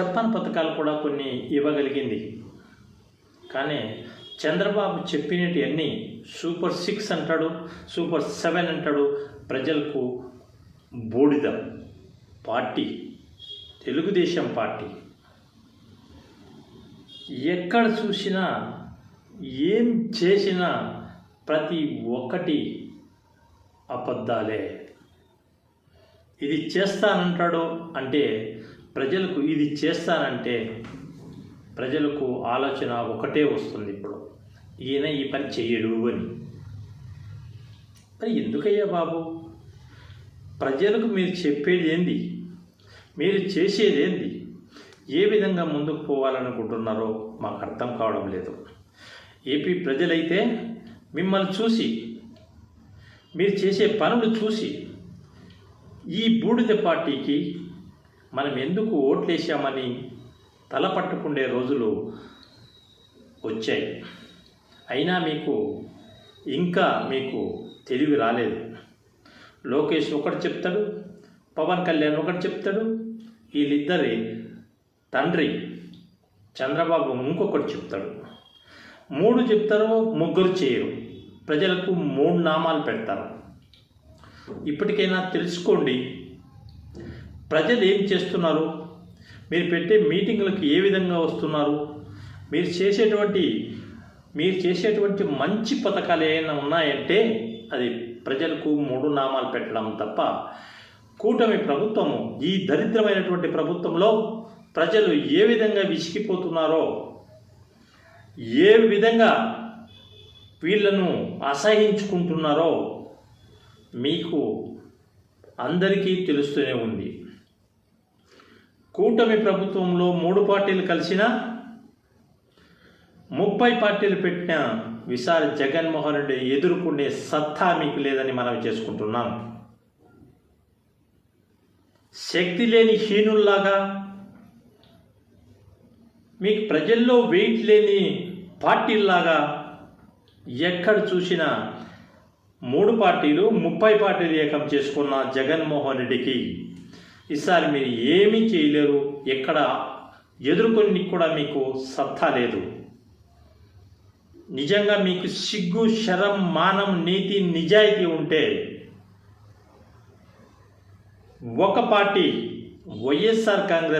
చెప్పని పథకాలు కూడా కొన్ని ఇవ్వగలిగింది. కానీ చంద్రబాబు చెప్పినవన్నీ సూపర్ 6 అంటాడు, సూపర్ 7 అంటాడు. ప్రజలకు బూడిద పార్టీ, తెలుగుదేశం పార్టీ. ఎక్కడ చూసినా ఏం చేసినా ప్రతి ఒక్కటి అబద్ధాలే. ఇది చేస్తానంటాడు అంటే ప్రజలకు ఇది చేస్తానంటే ప్రజలకు ఆలోచన ఒకటే వస్తుంది. ఇప్పుడు ఈయన ఈ పని చెయ్యడు అని. మరి ఎందుకయ్యా బాబు, ప్రజలకు మీరు చెప్పేది ఏంది, మీరు చేసేది ఏంది, ఏ విధంగా ముందుకు పోవాలనుకుంటున్నారో మాకు అర్థం కావడం లేదు. ఏపీ ప్రజలైతే మిమ్మల్ని చూసి, మీరు చేసే పనులు చూసి ఈ బూడిద పార్టీకి మనం ఎందుకు ఓట్లేసామని తలపట్టుకుండే రోజులు వచ్చాయి. అయినా మీకు తెలివి రాలేదు. లోకేష్ ఒకటి చెప్తాడు, పవన్ కళ్యాణ్ ఒకటి చెప్తాడు, వీళ్ళిద్దరి తండ్రి చంద్రబాబు ఇంకొకటి చెప్తాడు. 3 చెప్తారో 3 చేయరు. ప్రజలకు 3 నామాలు పెడతారు. ఇప్పటికైనా తెలుసుకోండి, ప్రజలు ఏం చేస్తున్నారు, మీరు పెట్టే మీటింగులకు ఏ విధంగా వస్తున్నారు, మీరు చేసేటువంటి మంచి పథకాలు ఏమైనా ఉన్నాయంటే అది ప్రజలకు 3 నామాలు పెట్టడం తప్ప, కూటమి ప్రభుత్వము, ఈ దరిద్రమైనటువంటి ప్రభుత్వంలో ప్రజలు ఏ విధంగా విసిగిపోతున్నారో, ఏ విధంగా వీళ్ళను అసహించుకుంటున్నారో మీకు అందరికీ తెలుస్తూనే ఉంది. కూటమి ప్రభుత్వంలో 3 పార్టీలు కలిసినా 30 పార్టీలు పెట్టిన విశాల్ జగన్మోహన్ రెడ్డి ఎదుర్కొనే సత్తా మీకు లేదని మనం చేసుకుంటున్నాం. శక్తి లేని హీనుల్లాగా, మీకు ప్రజల్లో వెయిట్ లేని పార్టీల్లాగా ఎక్కడ చూసినా 3 పార్టీలు 30 పార్టీలు ఏకం చేసుకున్న జగన్మోహన్ రెడ్డికి ఈసారి మీరు ఏమీ చేయలేరు. ఎక్కడ ఎదుర్కొని కూడా మీకు సత్తా లేదు. నిజంగా మీకు సిగ్గు, శరం, మానం, నీతి, నిజాయితీ ఉంటే ఒక పార్టీ వైఎస్ఆర్ కాంగ్రెస్